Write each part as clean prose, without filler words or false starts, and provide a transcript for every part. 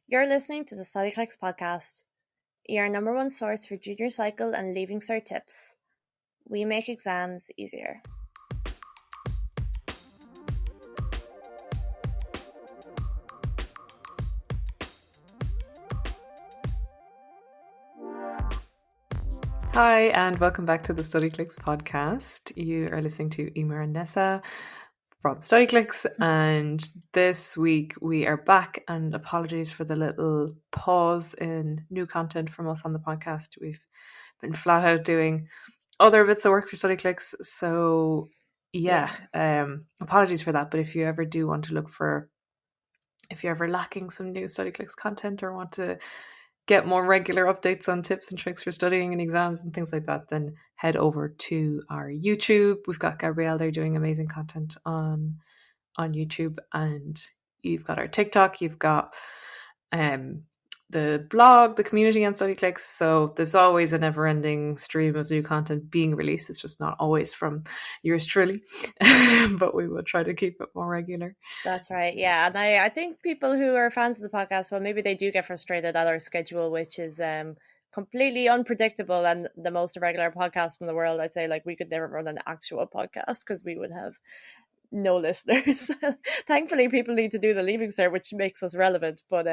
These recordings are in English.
You're listening to the Studyclix Podcast, your number one source for junior cycle and leaving cert tips. We make exams easier. Hi, and welcome back to the Studyclix Podcast. You are listening to Emer and Nessa from Studyclix, and this week we are back, and apologies for the little pause in new content from us on the podcast. We've been flat out doing other bits of work for Studyclix, so apologies for that. But if you ever do want to if you're ever lacking some new Studyclix content or want to get more regular updates on tips and tricks for studying and exams and things like that, then head over to our YouTube. We've got Gabrielle there doing amazing content on YouTube, and you've got our TikTok, you've got the blog, the community on Studyclix. So there's always a never-ending stream of new content being released. It's just not always from yours truly, but we will try to keep it more regular. That's right, yeah. And I think people who are fans of the podcast, well, maybe they do get frustrated at our schedule, which is completely unpredictable and the most irregular podcast in the world. I'd say, like, we could never run an actual podcast because we would have no listeners. Thankfully, people need to do the leaving cert, which makes us relevant. But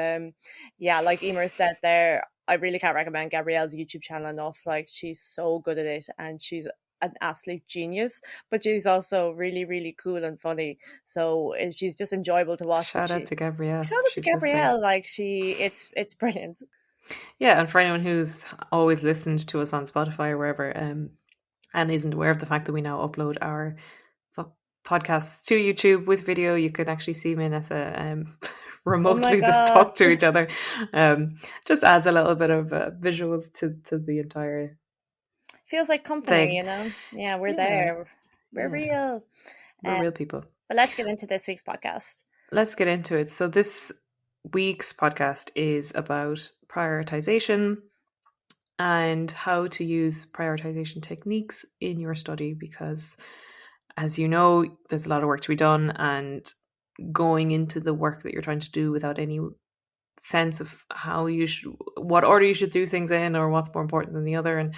like Emer said there, I really can't recommend Gabrielle's YouTube channel enough. Like, she's so good at it, and she's an absolute genius, but she's also really, really cool and funny. So she's just enjoyable to watch. Shout out to Gabrielle. Like, it's brilliant. Yeah, and for anyone who's always listened to us on Spotify or wherever, and isn't aware of the fact that we now upload our podcasts to YouTube with video, you can actually see me and Nessa remotely just talk to each other. Just adds a little bit of visuals to the entire feels like company thing. You know. Yeah, we're there. We're real. We're real people. But let's get into this week's podcast. Let's get into it. So this week's podcast is about prioritization and how to use prioritization techniques in your study, because, as you know, there's a lot of work to be done, and going into the work that you're trying to do without any sense of what order you should do things in, or what's more important than the other, and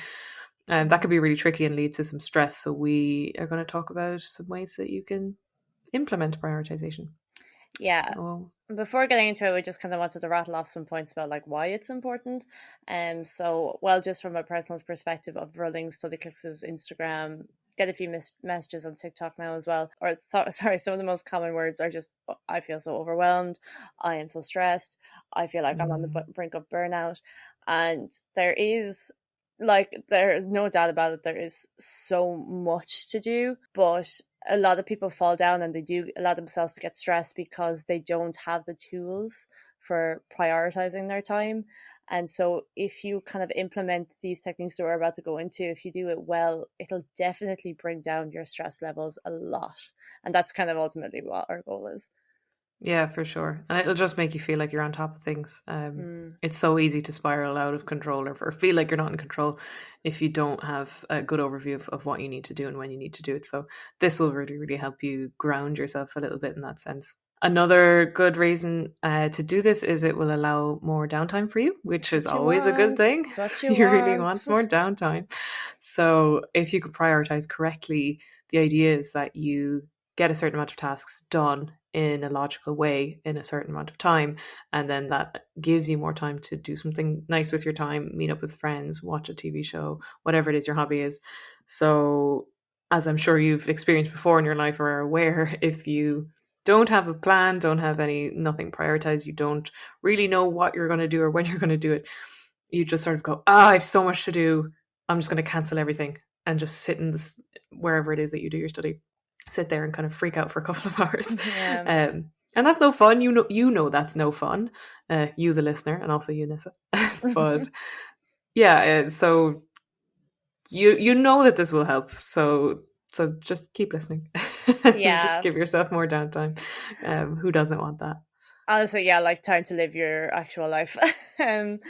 that could be really tricky and lead to some stress. So we are going to talk about some ways that you can implement prioritization. Yeah. So, before getting into it, we just kind of wanted to rattle off some points about, like, why it's important. Just from a personal perspective of running Studyclix's Instagram, get a few messages on TikTok now as well. Some of the most common words are just, I feel so overwhelmed, I am so stressed, I feel like I'm on the brink of burnout. And there's no doubt about it, there is so much to do, but a lot of people fall down and they do allow themselves to get stressed because they don't have the tools for prioritizing their time. And so if you kind of implement these techniques that we're about to go into, if you do it well, it'll definitely bring down your stress levels a lot. And that's kind of ultimately what our goal is. Yeah, for sure. And it'll just make you feel like you're on top of things. It's so easy to spiral out of control or feel like you're not in control if you don't have a good overview of what you need to do and when you need to do it. So this will really, really help you ground yourself a little bit in that sense. Another good reason to do this is it will allow more downtime for you, which is always a good thing. You really want more downtime. So if you can prioritize correctly, the idea is that you get a certain amount of tasks done in a logical way in a certain amount of time, and then that gives you more time to do something nice with your time, meet up with friends, watch a TV show, whatever it is your hobby is. So, as I'm sure you've experienced before in your life or are aware, if you don't have a plan, don't have nothing prioritized, you don't really know what you're going to do or when you're going to do it, you just sort of go, I have so much to do, I'm just going to cancel everything and just sit in this wherever it is that you do your study. Sit there and kind of freak out for a couple of hours. Yeah. And that's no fun. You know that's no fun. You, the listener, and also you, Nessa. But yeah, so you know that this will help. So just keep listening. Yeah. Give yourself more downtime. Who doesn't want that? Honestly, yeah, like time to live your actual life. And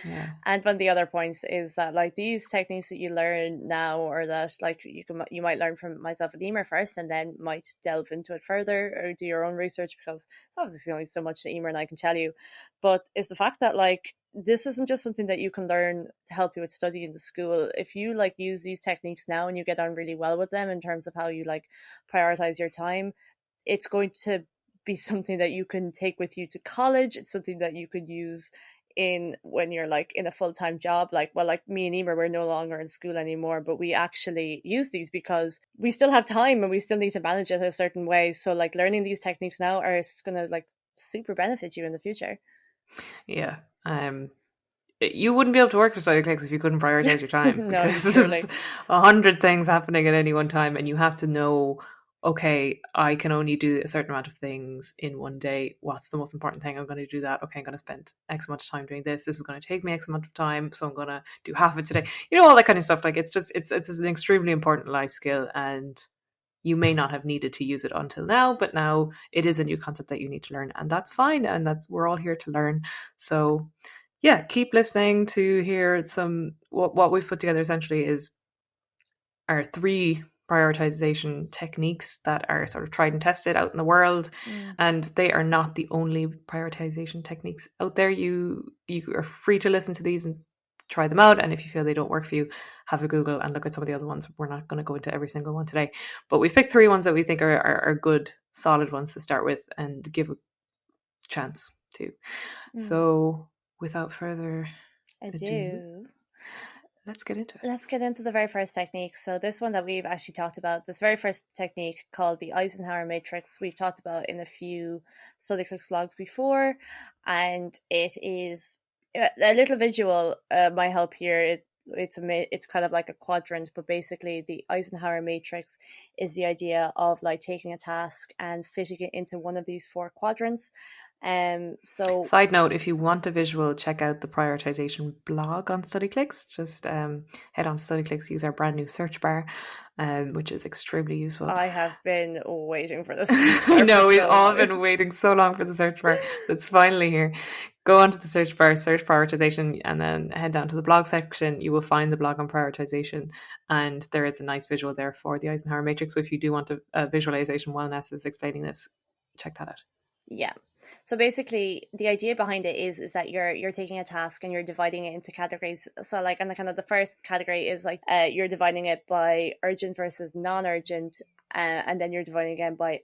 one of the other points is that like these techniques that you learn now, or that like you might learn from myself and Emer first, and then might delve into it further or do your own research, because it's obviously only so much that Emer and I can tell you. But it's the fact that like this isn't just something that you can learn to help you with studying in the school. If you like use these techniques now and you get on really well with them in terms of how you like prioritize your time, it's going to be something that you can take with you to college. It's something that you could use in when you're like in a full-time job. Like, well, like me and Emer, we're no longer in school anymore, but we actually use these because we still have time and we still need to manage it a certain way. So like learning these techniques now are gonna like super benefit you in the future. Yeah. You wouldn't be able to work for Studyclix if you couldn't prioritize your time, No, because truly. there's 100 things happening at any one time, and you have to know, okay, I can only do a certain amount of things in one day. What's the most important thing? I'm going to do that. Okay, I'm going to spend X amount of time doing this. This is going to take me X amount of time, so I'm going to do half of it today. You know, all that kind of stuff. Like it's an extremely important life skill, and you may not have needed to use it until now, but now it is a new concept that you need to learn, and that's fine. And we're all here to learn. So yeah, keep listening to hear what we've put together essentially is our 3 prioritization techniques that are sort of tried and tested out in the world. And they are not the only prioritization techniques out there. You are free to listen to these and try them out, and if you feel they don't work for you, have a Google and look at some of the other ones. We're not going to go into every single one today, but we've picked 3 ones that we think are good, solid ones to start with and give a chance to. So without further ado, let's get into it. Let's get into the very first technique. So this one that we've actually talked about, this very first technique called the Eisenhower Matrix, we've talked about in a few Studyclix vlogs before, and it is a little visual might help here. It's kind of like a quadrant, but basically the Eisenhower Matrix is the idea of like taking a task and fitting it into one of these 4 quadrants. So side note, if you want a visual, check out the prioritization blog on Studyclix. Just head on to Studyclix, use our brand new search bar, which is extremely useful. I have been waiting for this. I know, we've all been waiting so long for the search bar that's finally here. Go onto the search bar, search prioritization, and then head down to the blog section. You will find the blog on prioritization, and there is a nice visual there for the Eisenhower Matrix. So if you do want a visualization while Ness is explaining this, check that out. Yeah. So basically the idea behind it is that you're taking a task and you're dividing it into categories. So like, and the kind of the first category is like you're dividing it by urgent versus non-urgent, and then you're dividing again by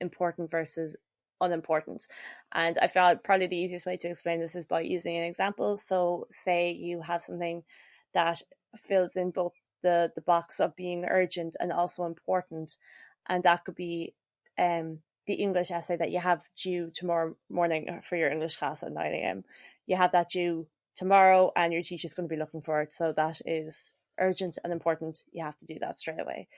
important versus unimportant. And I felt probably the easiest way to explain this is by using an example. So say you have something that fills in both the box of being urgent and also important, and that could be the English essay that you have due tomorrow morning for your English class at 9 a.m. You have that due tomorrow and your teacher's going to be looking for it. So that is urgent and important. You have to do that straight away.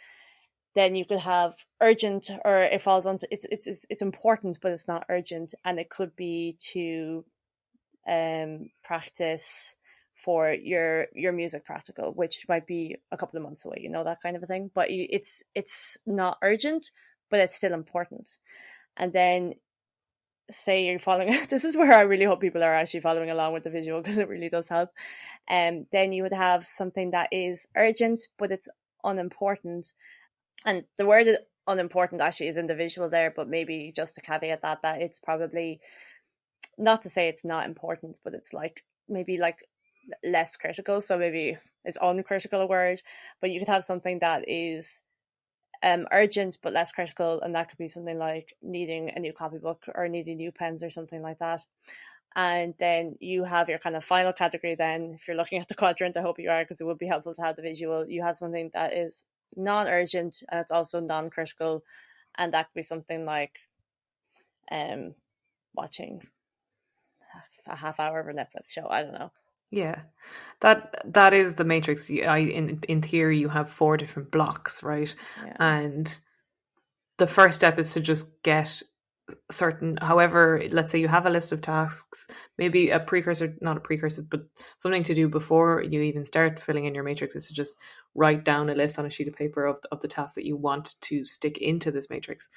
Then you could have urgent, or it falls onto it's important, but it's not urgent. And it could be to practice for your music practical, which might be a couple of months away, you know, that kind of a thing. But it's not urgent, but it's still important. And then say you're following, this is where I really hope people are actually following along with the visual, because it really does help. Then you would have something that is urgent, but it's unimportant. And the word unimportant actually is in the visual there, but maybe just to caveat that it's probably not to say it's not important, but it's like maybe like less critical. So maybe is uncritical a word, but you could have something that is urgent but less critical, and that could be something like needing a new copybook or needing new pens or something like that. And then you have your kind of final category. Then if you're looking at the quadrant, I hope you are, because it would be helpful to have the visual. You have something that is non-urgent and it's also non-critical, and that could be something like watching a half hour of a Netflix show, I don't know. Yeah, that is the matrix. In theory, you have 4 different blocks, right? Yeah. And the first step is to just get certain, however, let's say you have a list of tasks, maybe not a precursor, but something to do before you even start filling in your matrix is to just write down a list on a sheet of paper of the tasks that you want to stick into this matrix.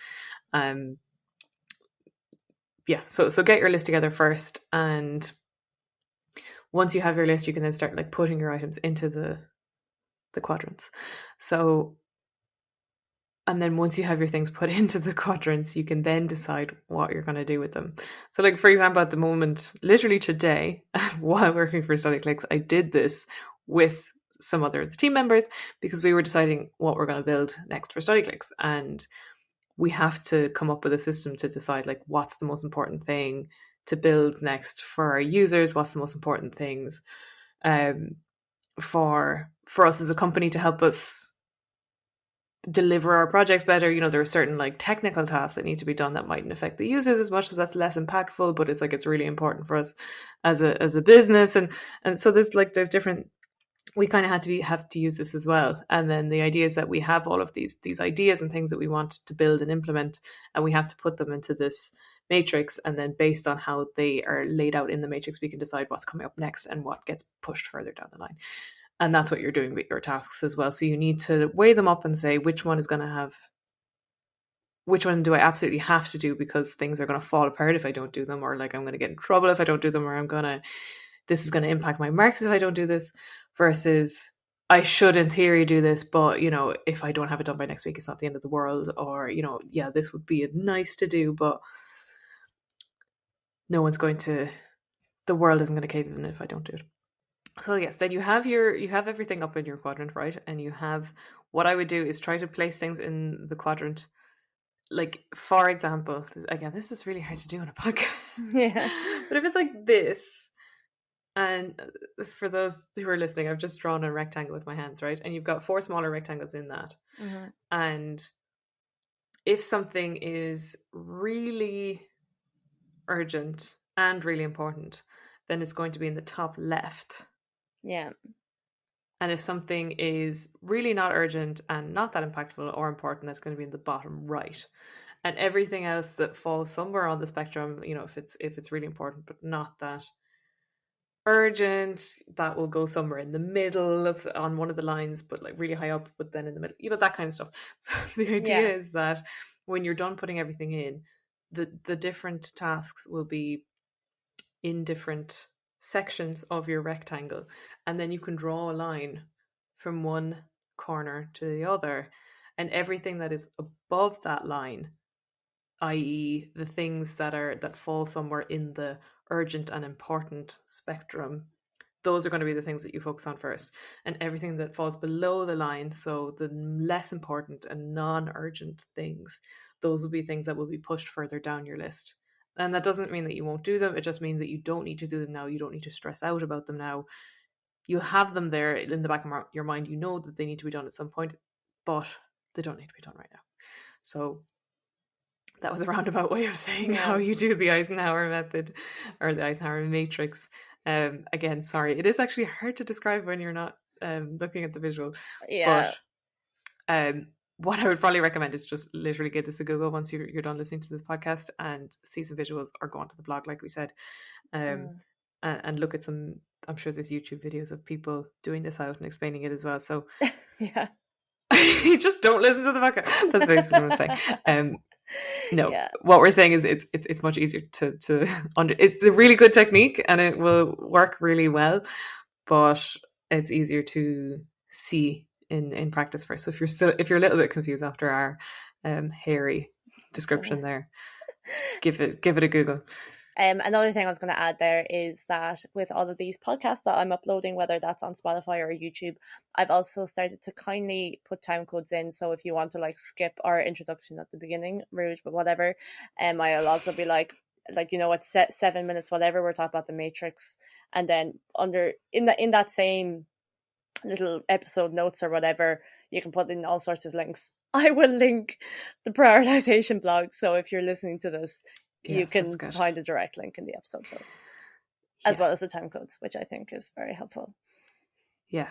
so get your list together first, and once you have your list, you can then start like putting your items into the quadrants. So, and then once you have your things put into the quadrants, you can then decide what you're going to do with them. So like, for example, at the moment, literally today, while working for Studyclix, I did this with some other team members because we were deciding what we're going to build next for Studyclix. And we have to come up with a system to decide like what's the most important thing to build next for our users, what's the most important things for us as a company to help us deliver our projects better. You know, there are certain like technical tasks that need to be done that mightn't affect the users as much, as that's less impactful, but it's like it's really important for us as a business, and so there's different, we kind of have to use this as well. And then the idea is that we have all of these ideas and things that we want to build and implement, and we have to put them into this matrix, and then based on how they are laid out in the matrix, we can decide what's coming up next and what gets pushed further down the line. And that's what you're doing with your tasks as well. So you need to weigh them up and say, which one do I absolutely have to do because things are going to fall apart if I don't do them, or like I'm going to get in trouble if I don't do them, or this is going to impact my marks if I don't do this, versus I should in theory do this, but you know, if I don't have it done by next week, it's not the end of the world. Or, you know, yeah, this would be nice to do, but the world isn't going to cave in if I don't do it. So yes, then you have everything up in your quadrant, right? And you have, what I would do is try to place things in the quadrant. Like, for example, again, this is really hard to do on a podcast. Yeah. But if it's like this, and for those who are listening, I've just drawn a rectangle with my hands, right? And you've got 4 smaller rectangles in that. Mm-hmm. And if something is really urgent and really important, then it's going to be in the top left. Yeah. And if something is really not urgent and not that impactful or important, that's going to be in the bottom right. And everything else that falls somewhere on the spectrum, you know, if it's really important but not that urgent, that will go somewhere in the middle. That's on one of the lines, but like really high up, but then in the middle, you know, that kind of stuff. So the idea is that when you're done putting everything in, the different tasks will be in different sections of your rectangle, and then you can draw a line from one corner to the other, and everything that is above that line, i.e. the things that fall somewhere in the urgent and important spectrum, those are going to be the things that you focus on first. And everything that falls below the line, so the less important and non-urgent things, those will be things that will be pushed further down your list. And that doesn't mean that you won't do them. It just means that you don't need to do them now. You don't need to stress out about them now. You'll have them there in the back of your mind. You know that they need to be done at some point, but they don't need to be done right now. So that was a roundabout way of saying how you do the Eisenhower method, or the Eisenhower Matrix. Again, sorry, it is actually hard to describe when you're not looking at the visual. Yeah. But what I would probably recommend is just literally give this a Google once you're done listening to this podcast and see some visuals, or go onto the blog, like we said, and look at some. I'm sure there's YouTube videos of people doing this out and explaining it as well. So yeah, just don't listen to the podcast. That's basically what I'm saying. No, what we're saying is it's much easier to it's a really good technique and it will work really well, but it's easier to see in practice first. So if you're a little bit confused after our hairy description there, give it a Google. Another thing I was going to add there is that with all of these podcasts that I'm uploading, whether that's on Spotify or YouTube, I've also started to kindly put time codes in. So if you want to like skip our introduction at the beginning, rude, but whatever, I'll also be like, you know, it's 7 minutes, whatever, we're talking about the matrix, and then in that same little episode notes or whatever, you can put in all sorts of links. I will link the prioritization blog, so if you're listening to this, you can find a direct link in the episode notes, as well as the time codes, which I think is very helpful. Yeah.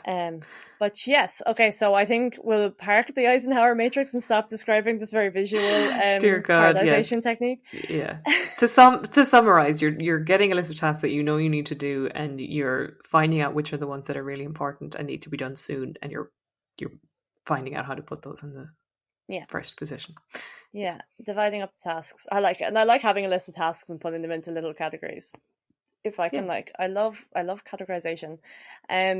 But yes, okay, so I think we'll park the Eisenhower Matrix and stop describing this very visual prioritization technique. Yeah. To summarize, you're getting a list of tasks that you know you need to do, and you're finding out which are the ones that are really important and need to be done soon, and you're finding out how to put those in the first position. Yeah, dividing up the tasks. I like it. And I like having a list of tasks and putting them into little categories. If I can, I love categorization.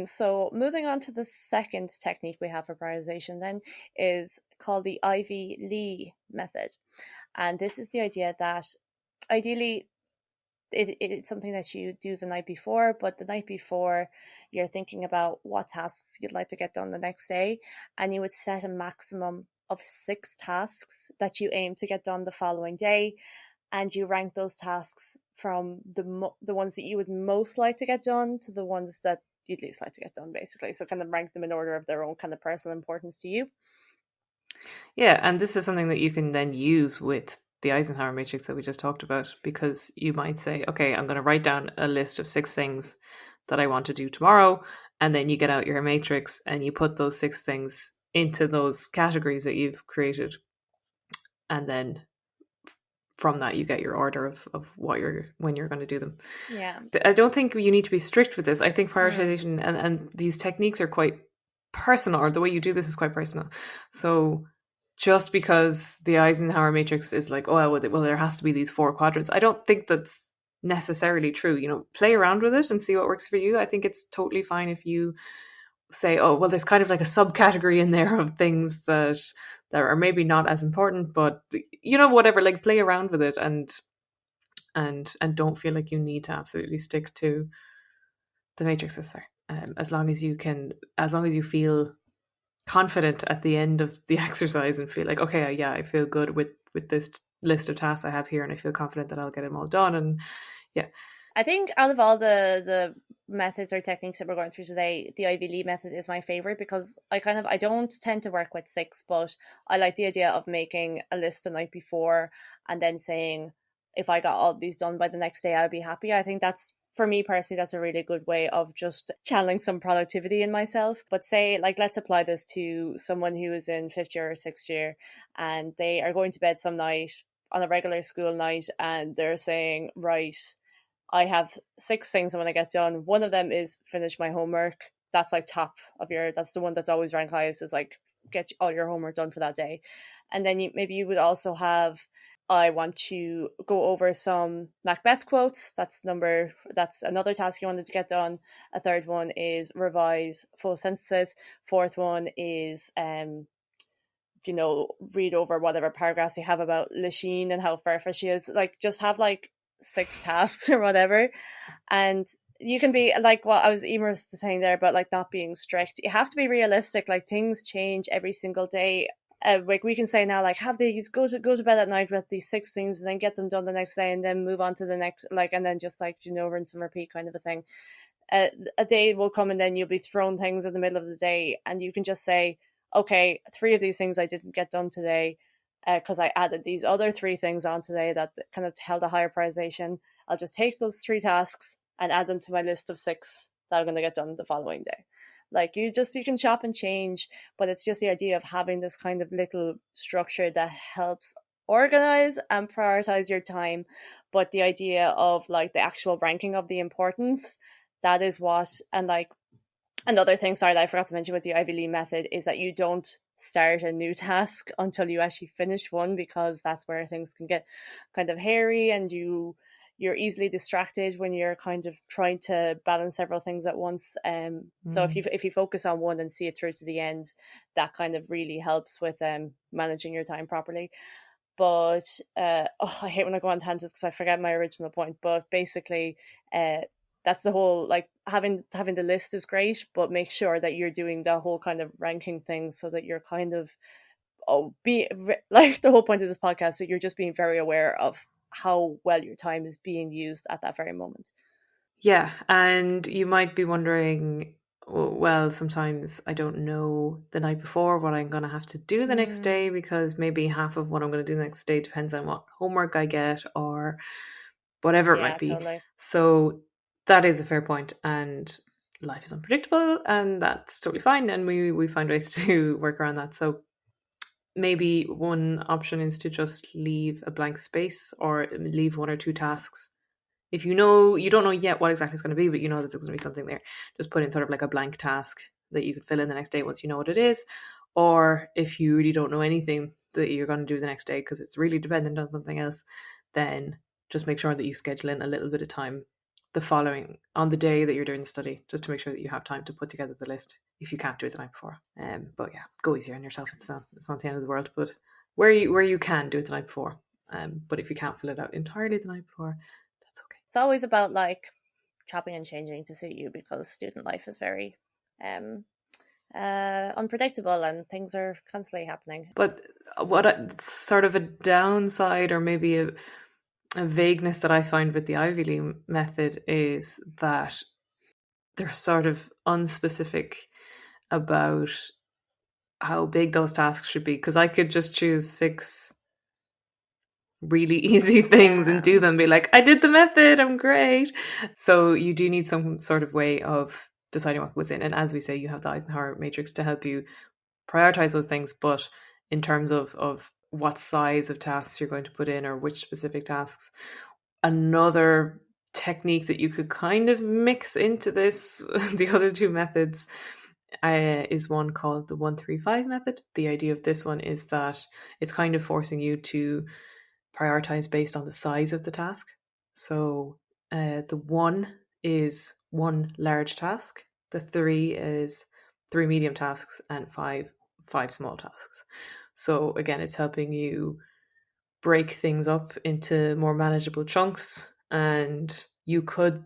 So moving on to the second technique we have for prioritization then is called the Ivy Lee method. And this is the idea that ideally it's something that you do the night before, but the night before you're thinking about what tasks you'd like to get done the next day, and you would set a maximum of 6 tasks that you aim to get done the following day, and you rank those tasks from the ones that you would most like to get done to the ones that you'd least like to get done, basically. So kind of rank them in order of their own kind of personal importance to you. Yeah, and this is something that you can then use with the Eisenhower Matrix that we just talked about, because you might say, okay, I'm going to write down a list of 6 things that I want to do tomorrow, and then you get out your matrix and you put those 6 things into those categories that you've created, and then from that you get your order of when you're going to do them. Yeah, I don't think you need to be strict with this. I think prioritization and these techniques are quite personal, or the way you do this is quite personal. So just because the Eisenhower Matrix is like, oh, well, there has to be these 4 quadrants, I don't think that's necessarily true. Play around with it and see what works for you. I think it's totally fine if you say, oh, well, there's kind of like a subcategory in there of things that are maybe not as important, but whatever, like play around with it and don't feel like you need to absolutely stick to the matrices there. As long as you feel confident at the end of the exercise and feel like, okay, yeah, I feel good with this list of tasks I have here, and I feel confident that I'll get them all done. And yeah, I think out of all the methods or techniques that we're going through today, the Ivy Lee method is my favorite, because I don't tend to work with 6, but I like the idea of making a list the night before and then saying, if I got all these done by the next day, I'd be happy. I think that's, for me personally, that's a really good way of just channeling some productivity in myself. But say, like, let's apply this to someone who is in 5th year or 6th year, and they are going to bed some night on a regular school night, and they're saying, right, I have 6 things I want to get done. One of them is finish my homework. That's like top of that's the one that's always ranked highest, is like get all your homework done for that day. And then maybe you would also have, I want to go over some Macbeth quotes. That's another task you wanted to get done. A third one is revise full sentences. Fourth one is read over whatever paragraphs you have about Lachine and how perfect she is. Like, just have like 6 tasks or whatever. And you can be like what I was Emer's saying there about like not being strict. You have to be realistic. Like, things change every single day. Like, we can say now, like, have these, go to bed at night with these 6 things and then get them done the next day, and then move on to the next, like, and then just like, rinse and repeat kind of a thing. A day will come and then you'll be thrown things in the middle of the day, and you can just say, okay, 3 of these things I didn't get done today because I added these other 3 things on today that kind of held a higher prioritization. I'll just take those 3 tasks and add them to my list of 6 that I'm going to get done the following day. Like, you can chop and change, but it's just the idea of having this kind of little structure that helps organize and prioritize your time. But the idea of like the actual ranking of the importance, that is what, and like another thing, sorry, that I forgot to mention with the Ivy Lee method, is that you don't start a new task until you actually finish one, because that's where things can get kind of hairy, and you're easily distracted when you're kind of trying to balance several things at once. So if you focus on one and see it through to the end, that kind of really helps with managing your time properly. But I hate when I go on tangents because I forget my original point. But basically, that's the whole, like, having the list is great, but make sure that you're doing the whole kind of ranking thing, so that you're kind of like, the whole point of this podcast, that you're just being very aware of how well your time is being used at that very moment. Yeah, and you might be wondering, well, sometimes I don't know the night before what I'm going to have to do the next day, because maybe half of what I'm going to do the next day depends on what homework I get or whatever it might be. Totally. So that is a fair point, and life is unpredictable, and that's totally fine, and we find ways to work around that. So maybe one option is to just leave a blank space, or leave 1 or 2 tasks. If you don't know yet what exactly it's going to be, but you know there's going to be something there, just put in sort of like a blank task that you could fill in the next day once you know what it is. Or if you really don't know anything, that you're going to do the next day because it's really dependent on something else, then just make sure that you schedule in a little bit of time on the day that you're doing the study, just to make sure that you have time to put together the list if you can't do it the night before. But yeah, go easier on yourself. It's not the end of the world, but where you can do it the night before. But if you can't fill it out entirely the night before, that's okay. It's always about like chopping and changing to suit you, because student life is very unpredictable and things are constantly happening. But what sort of a downside, or maybe a vagueness that I find with the Ivy League method, is that they're sort of unspecific about how big those tasks should be, because I could just choose 6 really easy things and do them, be like, I did the method, I'm great. So you do need some sort of way of deciding what goes in, and as we say, you have the Eisenhower Matrix to help you prioritize those things. But in terms of what size of tasks you're going to put in, or which specific tasks, another technique that you could kind of mix into this the other 2 methods is one called the 1-3-5 method. The idea of this one is that it's kind of forcing you to prioritize based on the size of the task. So the 1 is 1 large task, the 3 is 3 medium tasks, and 5 small tasks. So again, it's helping you break things up into more manageable chunks. And you could,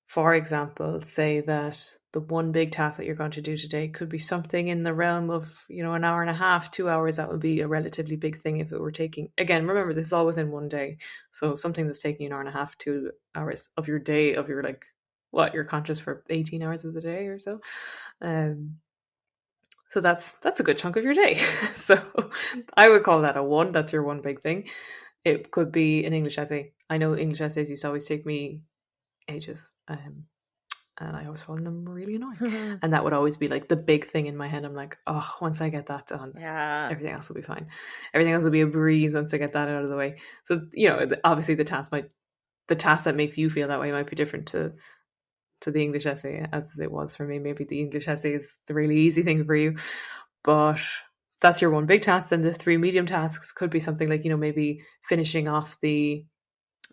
for example, say that the 1 big task that you're going to do today could be something in the realm of, an hour and a half, 2 hours. That would be a relatively big thing if it were taking, again, remember, this is all within 1 day. So something that's taking an hour and a half, 2 hours of your day, of your you're conscious for 18 hours of the day or so. So that's a good chunk of your day. So I would call that a 1. That's your 1 big thing. It could be an English essay. I know English essays used to always take me ages. And I always found them really annoying. And that would always be like the big thing in my head. I'm like, oh, once I get that done, everything else will be fine. Everything else will be a breeze once I get that out of the way. So, obviously the task that makes you feel that way might be different to the English essay as it was for me. Maybe the English essay is the really easy thing for you, but that's your 1 big task. Then the 3 medium tasks could be something like, maybe finishing off the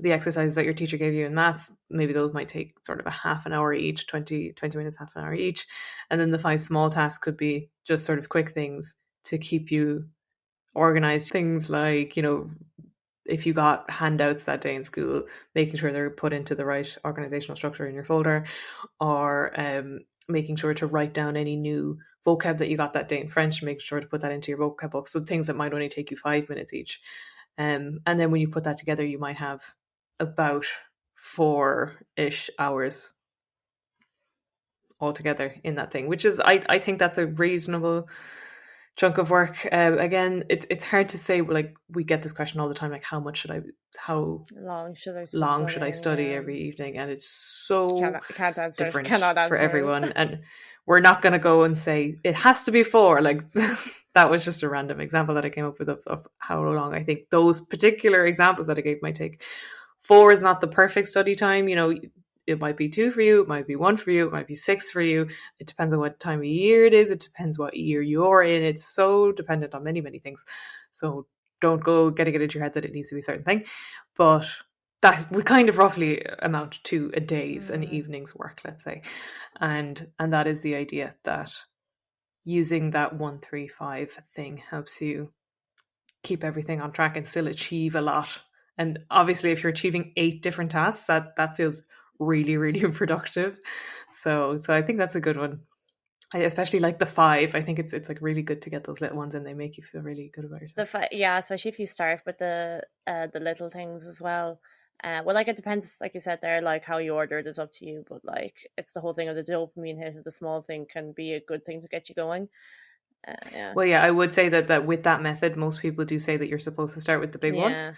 exercises that your teacher gave you in maths. Maybe those might take sort of a half an hour each, 20 minutes, half an hour each. And then the 5 small tasks could be just sort of quick things to keep you organized. Things like, if you got handouts that day in school, making sure they're put into the right organizational structure in your folder, or making sure to write down any new vocab that you got that day in French, make sure to put that into your vocab book. So things that might only take you 5 minutes each. And then when you put that together, you might have about 4-ish hours altogether in that thing, which is, I think that's a reasonable chunk of work. Again, it's hard to say. Like, we get this question all the time, like, how long should I study every evening? And it's so can't answer, different cannot for answer. everyone. And we're not going to go and say it has to be 4. Like, that was just a random example that I came up with of how long I think those particular examples that I gave might take. 4 is not the perfect study time. It might be 2 for you, it might be 1 for you, it might be 6 for you. It depends on what time of year it is. It depends what year you're in. It's so dependent on many, many things. So don't go getting it into your head that it needs to be a certain thing. But that would kind of roughly amount to a day's and evening's work, let's say. And that is the idea, that using that 1-3-5 thing helps you keep everything on track and still achieve a lot. And obviously, if you're achieving 8 different tasks, that feels really, really productive. So I think that's a good one. I especially like the 5. I think it's like really good to get those little ones, and they make you feel really good about yourself. Especially if you start with the little things as well. Well, like, it depends, like you said there, like how you order it is up to you, but like, it's the whole thing of the dopamine hit of the small thing can be a good thing to get you going. Well, yeah, I would say that with that method, most people do say that you're supposed to start with the big one.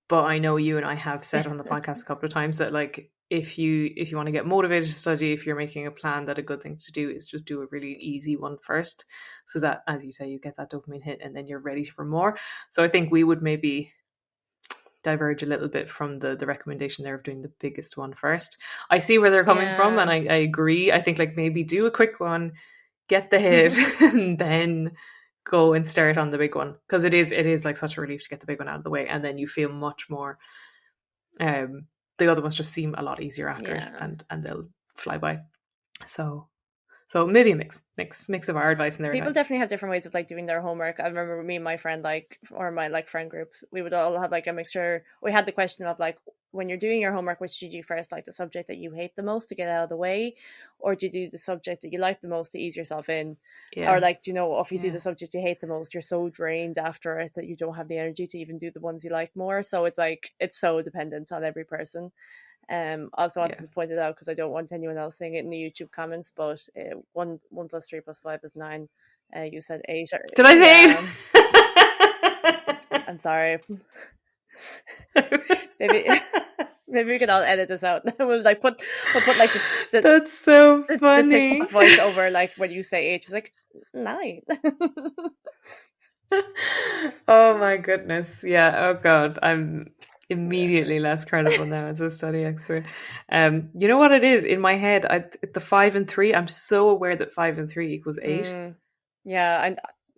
But I know you and I have said on the podcast a couple of times that, like, if you want to get motivated to study, if you're making a plan, that a good thing to do is just do a really easy one first, so that, as you say, you get that dopamine hit and then you're ready for more. So I think we would maybe diverge a little bit from the recommendation there of doing the biggest one first. I see where they're coming from, and I agree. I think, like, maybe do a quick one, get the hit, and then go and start on the big one, because it is like such a relief to get the big one out of the way, and then you feel much more the other ones just seem a lot easier after it, and they'll fly by. So maybe a mix of our advice and their People advice. definitely have different ways of like doing their homework. I remember me and my friend, like, or my like friend groups, we would all have like a mixture. We had the question of like, when you're doing your homework, which do you do first, like the subject that you hate the most to get out of the way, or do you do the subject that you like the most to ease yourself in? Or like, you know, if you do the subject you hate the most, you're so drained after it that you don't have the energy to even do the ones you like more. So it's like, it's so dependent on every person. Also wanted to point it out because I don't want anyone else saying it in the YouTube comments, but 1 + 3 + 5 is 9. You said 8. Did I say 8? I'm sorry. Maybe we can all edit this out. we'll put like the that's so funny. The TikTok voice over like when you say 8, it's like 9. Oh my goodness. Yeah. Oh God. I'm immediately less credible now as a study expert. You know what it is in my head? The 5 and 3. I'm so aware that 5 and 3 equals 8. Yeah,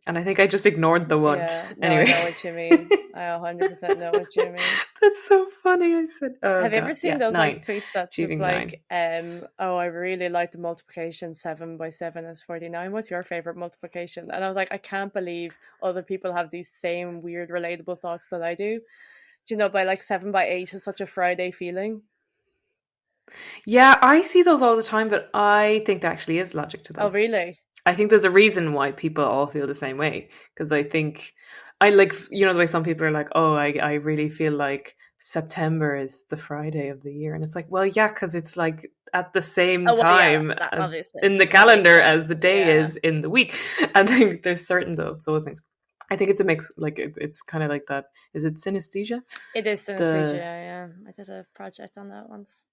and I think I just ignored the 1. Yeah, no, anyway, I know what you mean. I 100% know what you mean. That's so funny. I said, have you ever seen those 9. like tweets that's just like, 9. Oh, I really like the multiplication 7 by 7 is 49. What's your favorite multiplication? And I was like, I can't believe other people have these same weird relatable thoughts that I do. Do you know, by like 7 by 8 is such a Friday feeling. Yeah, I see those all the time, but I think there actually is logic to those. Oh, really? I think there's a reason why people all feel the same way, because I think I like, you know, the way some people are like, oh, I really feel like September is the Friday of the year, and it's like, well, yeah, because it's like at the same time in the calendar as the day is in the week. And then there's certain those things. I think it's a mix. Like it's kind of like that. Is it synesthesia? It is synesthesia. Yeah, I did a project on that once.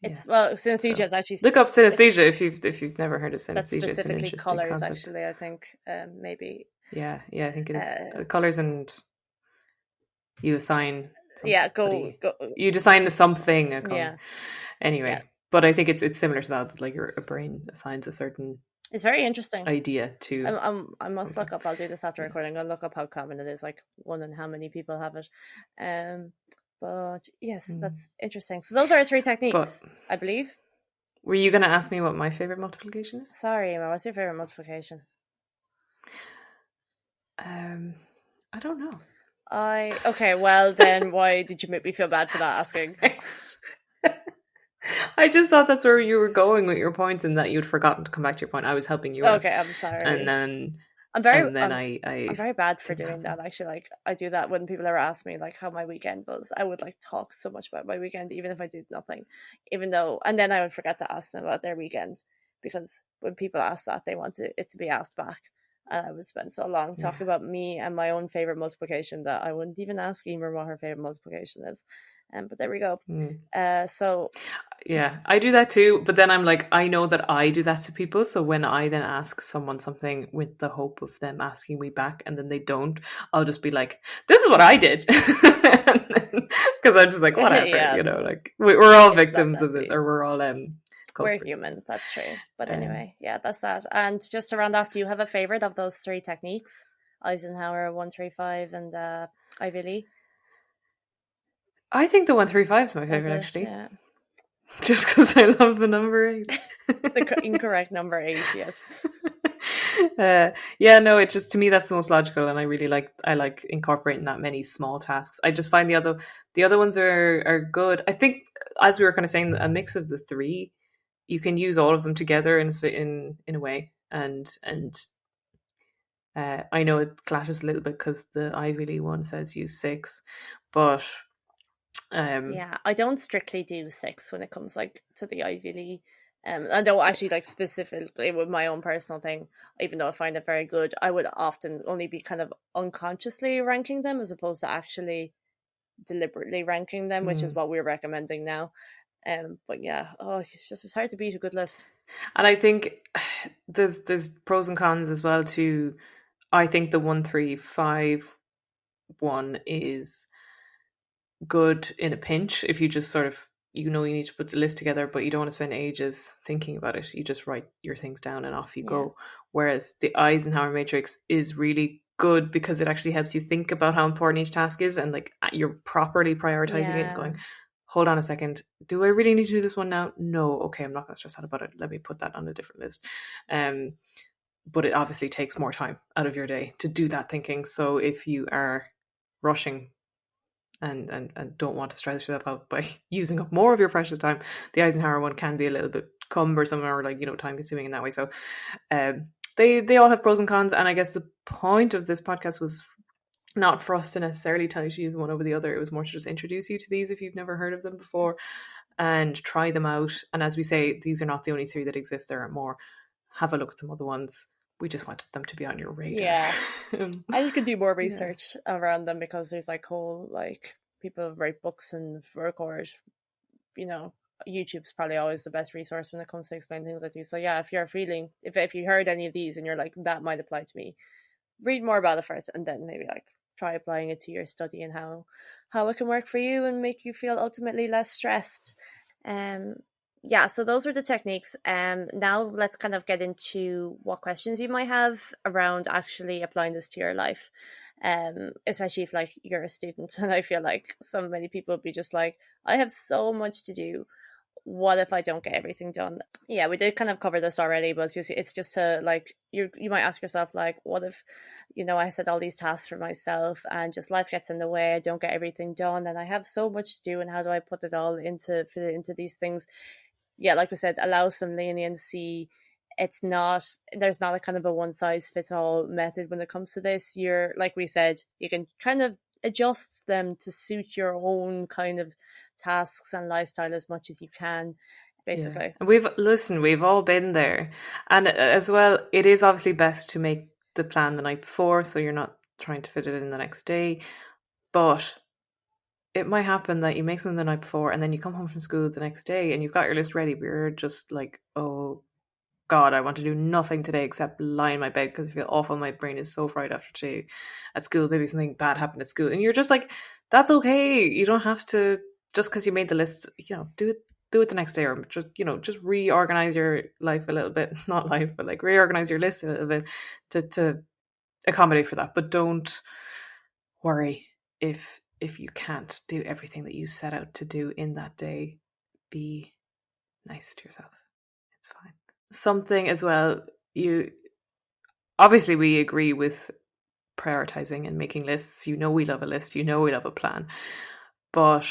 It's synesthesia is actually, look up synesthesia if you've never heard of synesthesia. That's specifically it's an colors, concept. actually. I think maybe. Yeah, I think it is colors, and you assign. Go. You assign something a color. Yeah. Anyway, but I think it's similar to that. Like your brain assigns a certain. It's very interesting idea to. I must look up. I'll do this after recording. I'll look up how common it is, like 1 and how many people have it. But yes, that's interesting. So those are 3 techniques, I believe. Were you going to ask me what my favorite multiplication is? Sorry, Emma, what's your favorite multiplication? I don't know. Okay, well then why did you make me feel bad for not asking? I just thought that's where you were going with your point, and that you'd forgotten to come back to your point. I was helping you out. Okay, I'm sorry. And then I'm very bad for doing that, actually. Like, I do that when people ever ask me like how my weekend was. I would like talk so much about my weekend, even if I did nothing, and then I would forget to ask them about their weekend, because when people ask that, they want it to be asked back, and I would spend so long talking about me and my own favorite multiplication that I wouldn't even ask Emer what her favorite multiplication is. But there we go. So yeah, I do that too, but then I'm like, I know that I do that to people, so when I then ask someone something with the hope of them asking me back and then they don't, I'll just be like, this is what I did, because I'm just like, whatever, you know, like we're all victims of this, or we're all we're human. That's true. But anyway, that's that. And just to round off, do you have a favorite of those 3 techniques? Eisenhower, 135, and Ivy Lee? I think the 135 is my favorite, actually. Yeah. Just because I love the number 8. The incorrect number 8, yes. No, it just, to me, that's the most logical, and I like incorporating that many small tasks. I just find the other ones are good. I think, as we were kind of saying, a mix of the 3, you can use all of them together in a way, and I know it clashes a little bit because the Ivy League one says use 6, but I don't strictly do 6 when it comes like to the Ivy League. I don't actually like specifically with my own personal thing, even though I find it very good. I would often only be kind of unconsciously ranking them as opposed to actually deliberately ranking them, which is what we're recommending now. But yeah, it's hard to beat a good list. And I think there's pros and cons as well too. I think the 135 one is good in a pinch if you just sort of you need to put the list together, but you don't want to spend ages thinking about it. You just write your things down and off you go. Whereas the Eisenhower Matrix is really good because it actually helps you think about how important each task is, and like you're properly prioritizing it and going, hold on a second, do I really need to do this one now? No, okay, I'm not going to stress out about it. Let me put that on a different list. But it obviously takes more time out of your day to do that thinking. So if you are rushing and don't want to stress yourself out by using up more of your precious time, the Eisenhower one can be a little bit cumbersome or like, time consuming in that way. So they all have pros and cons. And I guess the point of this podcast was not for us to necessarily tell you to use one over the other. It was more to just introduce you to these if you've never heard of them before and try them out. And as we say, these are not the only 3 that exist. There are more. Have a look at some other ones. We just wanted them to be on your radar. Yeah. And you can do more research around them because there's like whole like people write books and record, YouTube's probably always the best resource when it comes to explaining things like these. So yeah, if you're feeling, if you heard any of these and you're like, that might apply to me, read more about it first and then maybe like try applying it to your study and how it can work for you and make you feel ultimately less stressed. So those were the techniques. Now let's kind of get into what questions you might have around actually applying this to your life. Especially if like you're a student, and I feel like so many people would be just like, I have so much to do. What if I don't get everything done? Yeah, we did kind of cover this already, but it's just to like, you might ask yourself like, what if, I set all these tasks for myself and just life gets in the way, I don't get everything done and I have so much to do, and how do I put it all into these things? Yeah, like we said, allow some leniency. There's not a kind of a one size fits all method when it comes to this. You're, like we said, you can kind of adjust them to suit your own kind of tasks and lifestyle as much as you can, basically. Yeah. We've all been there. And as well, it is obviously best to make the plan the night before so you're not trying to fit it in the next day. But it might happen that you make something the night before and then you come home from school the next day and you've got your list ready, but you're just like, oh God, I want to do nothing today except lie in my bed because I feel awful. My brain is so fried after today at school. Maybe something bad happened at school. And you're just like, that's okay. You don't have to, just because you made the list, do it the next day, or just reorganize your life a little bit. Not life, but like reorganize your list a little bit to accommodate for that. But don't worry if you can't do everything that you set out to do in that day. Be nice to yourself. It's fine. Something as well, obviously we agree with prioritizing and making lists. We love a list, we love a plan, but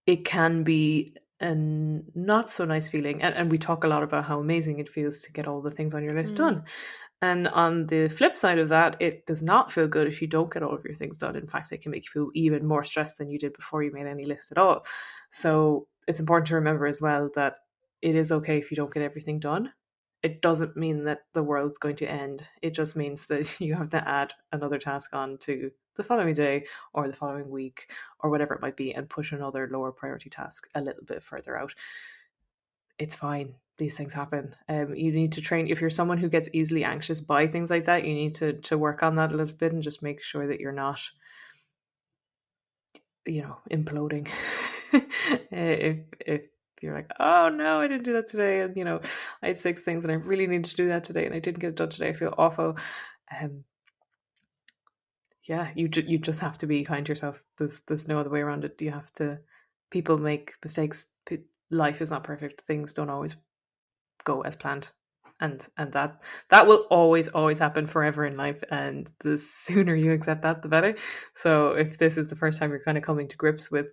it can be a not so nice feeling, and we talk a lot about how amazing it feels to get all the things on your list done. And on the flip side of that, it does not feel good if you don't get all of your things done. In fact, it can make you feel even more stressed than you did before you made any list at all. So it's important to remember as well that it is okay if you don't get everything done. It doesn't mean that the world's going to end. It just means that you have to add another task on to the following day or the following week or whatever it might be and push another lower priority task a little bit further out. It's fine. These things happen. You need to train. If you're someone who gets easily anxious by things like that, you need to work on that a little bit and just make sure that you're not, imploding. if you're like, oh no, I didn't do that today, and I had 6 things and I really needed to do that today and I didn't get it done today, I feel awful. You just have to be kind to yourself. There's no other way around it. You have to. People make mistakes. Life is not perfect. Things don't always go as planned, and that will always happen forever in life, and the sooner you accept that, the better. So if this is the first time you're kind of coming to grips with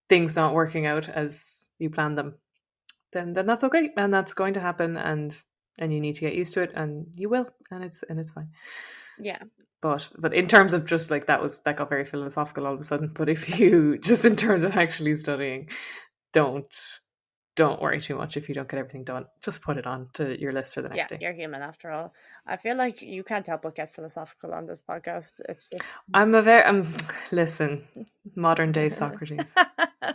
things not working out as you planned them, then that's okay, and that's going to happen, and you need to get used to it, and you will, and it's fine. Yeah. But in terms of just like that got very philosophical all of a sudden. But if you just in terms of actually studying, don't worry too much if you don't get everything done. Just put it on to your list for the next day. You're human after all. I feel like you can't help but get philosophical on this podcast. It's just listen, modern day Socrates.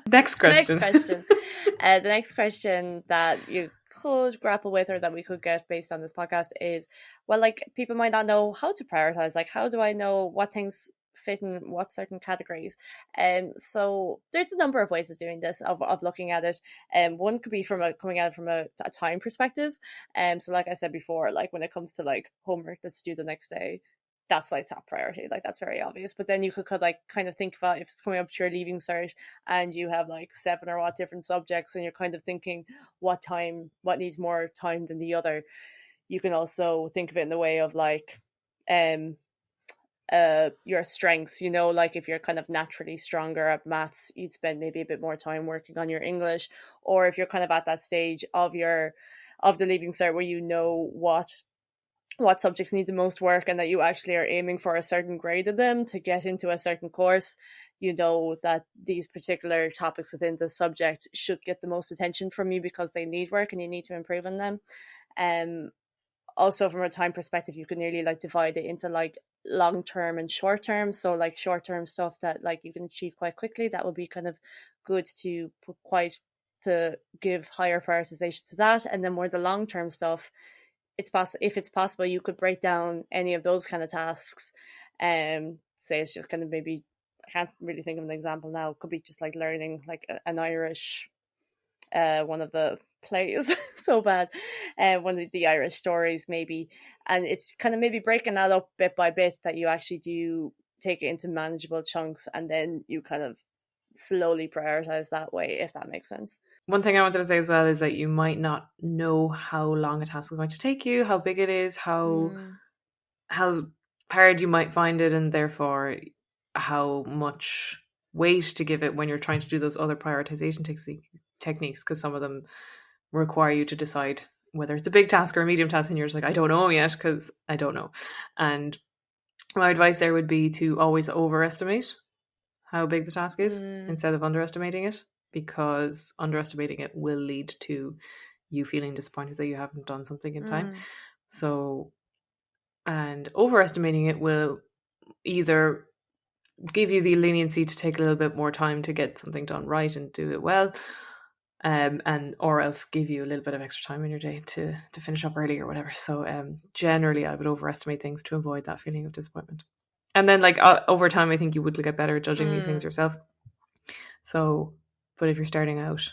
Next question. The next question that you could grapple with, or that we could get based on this podcast, is, well, like, people might not know how to prioritize. Like, how do I know what things fit in what certain categories. So there's a number of ways of doing this, of looking at it. One could be coming at it from a time perspective. So like I said before, like when it comes to like homework that's due the next day, that's like top priority, like that's very obvious. But then you could kind of think about if it's coming up to your leaving cert and you have like 7 or what different subjects, and you're kind of thinking what needs more time than the other. You can also think of it in the way of like your strengths, like if you're kind of naturally stronger at maths, you'd spend maybe a bit more time working on your English. Or if you're kind of at that stage of the leaving cert where you know what subjects need the most work, and that you actually are aiming for a certain grade of them to get into a certain course, you know that these particular topics within the subject should get the most attention from you because they need work and you need to improve on them. Also from a time perspective, you can nearly like divide it into like long term and short term. So like short term stuff that like you can achieve quite quickly, that would be kind of good to give higher prioritization to that. And then more the long term stuff, if it's possible, you could break down any of those kind of tasks. Say it's just kind of, maybe I can't really think of an example now. It could be just like learning like an Irish one of the plays so bad, one of the Irish stories maybe, and it's kind of maybe breaking that up bit by bit, that you actually do take it into manageable chunks, and then you kind of slowly prioritize that way, if that makes sense. One thing I wanted to say as well is that you might not know how long a task is going to take you, how big it is, how hard you might find it, and therefore how much weight to give it when you're trying to do those other prioritization techniques, because some of them require you to decide whether it's a big task or a medium task, and you're just like, I don't know yet because I don't know. And my advice there would be to always overestimate how big the task is instead of underestimating it, because underestimating it will lead to you feeling disappointed that you haven't done something in time. So, and overestimating it will either give you the leniency to take a little bit more time to get something done right and do it well, or else give you a little bit of extra time in your day to finish up early or whatever. So generally I would overestimate things to avoid that feeling of disappointment. And then like over time, I think you would get better at judging these things yourself. So, but if you're starting out,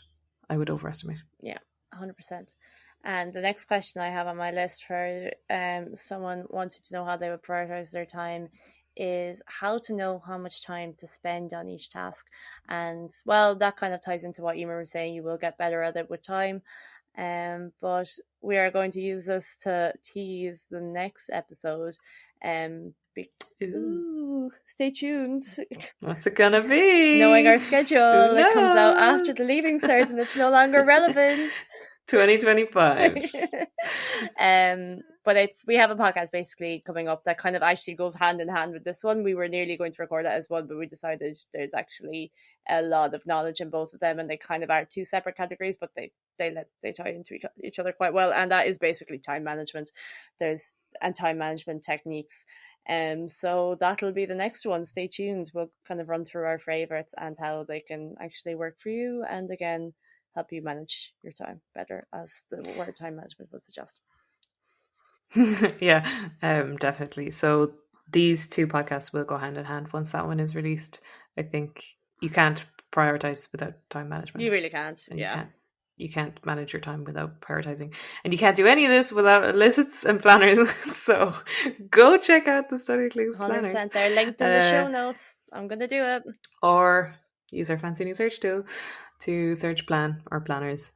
I would overestimate. Yeah, 100%. And the next question I have on my list for someone wanted to know how they would prioritize their time is how to know how much time to spend on each task. And well, that kind of ties into what Emer was saying. You will get better at it with time. But we are going to use this to tease the next episode. Stay tuned. What's it gonna be? Knowing our schedule, it comes out after the leaving cert and it's no longer relevant. 2025. But we have a podcast basically coming up that kind of actually goes hand in hand with this one. We were nearly going to record that as one, but we decided there's actually a lot of knowledge in both of them, and they kind of are two separate categories, but they tie into each other quite well. And that is basically time management. And time management techniques. So that'll be the next one. Stay tuned. We'll kind of run through our favorites and how they can actually work for you, and again, help you manage your time better, as the word time management would suggest. Yeah, definitely. So these two podcasts will go hand in hand once that one is released. I think you can't prioritize without time management. You really can't. And yeah. You can't manage your time without prioritizing, and you can't do any of this without lists and planners. So go check out the Studyclix planners. 100%. They're linked in the show notes. I'm going to do it. Or use our fancy new search tool to search plan or planners.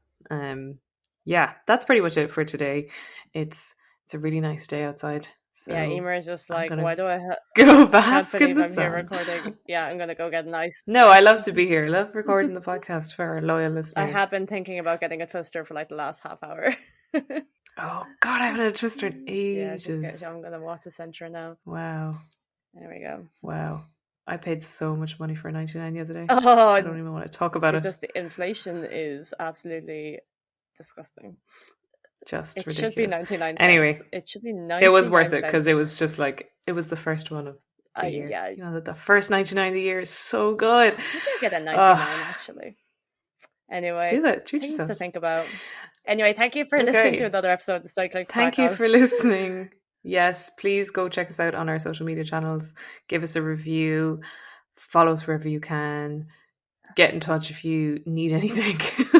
Yeah, that's pretty much it for today. It's a really nice day outside. So yeah, Emer is just like, why do I go bask in the sun? Here recording. Yeah, I'm gonna go get an ice. No, I love to be here. I love recording the podcast for our loyal listeners. I have been thinking about getting a twister for like the last half hour. Oh God, I haven't had a twister in ages. Yeah, I'm gonna walk to Centra now. Wow. There we go. Wow. I paid so much money for 99 the other day. Oh, I don't even want to talk about it. Just the inflation is absolutely disgusting. Just it ridiculous. Should be 99 cents. Anyway, it should be 99 It was worth it because it was just like, it was the first one of the year. Yeah. You know, the first 99 of the year is so good. You can get a 99 actually. Anyway, do it. Treat things yourself. to think about. Anyway, thank you for listening to another episode of the Studyclix Podcast. Thank you for listening. Yes, please go check us out on our social media channels. Give us a review. Follow us wherever you can. Get in touch if you need anything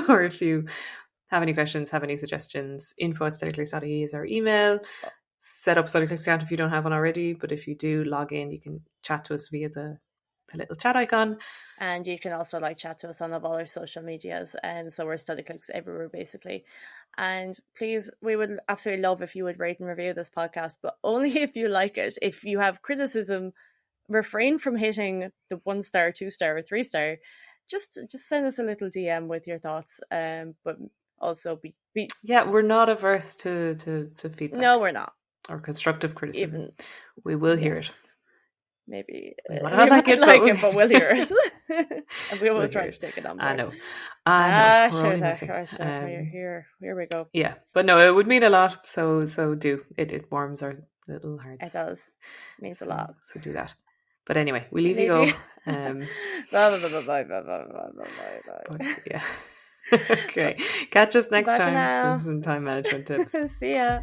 or if you have any questions, have any suggestions. info@studyclix.ie is our email. Set up Studyclix account if you don't have one already, but if you do, log in. You can chat to us via the little chat icon. And you can also chat to us on all our social medias. So we're Studyclix everywhere, basically. And please, we would absolutely love if you would rate and review this podcast, but only if you like it. If you have criticism, refrain from hitting the 1-star, 2-star, or 3-star. Just send us a little DM with your thoughts. But also be yeah, we're not averse to feedback. No, we're not. Or constructive criticism. We will hear it. Maybe we might not like it, but we'll hear it. And we will try to take it on board. I know. Here we go. Yeah, but no, it would mean a lot. So do it warms our little hearts. It does. It means a lot. So do that. But anyway, we leave you go. Bye. Yeah. Okay. Catch us next time for some time management tips. See ya.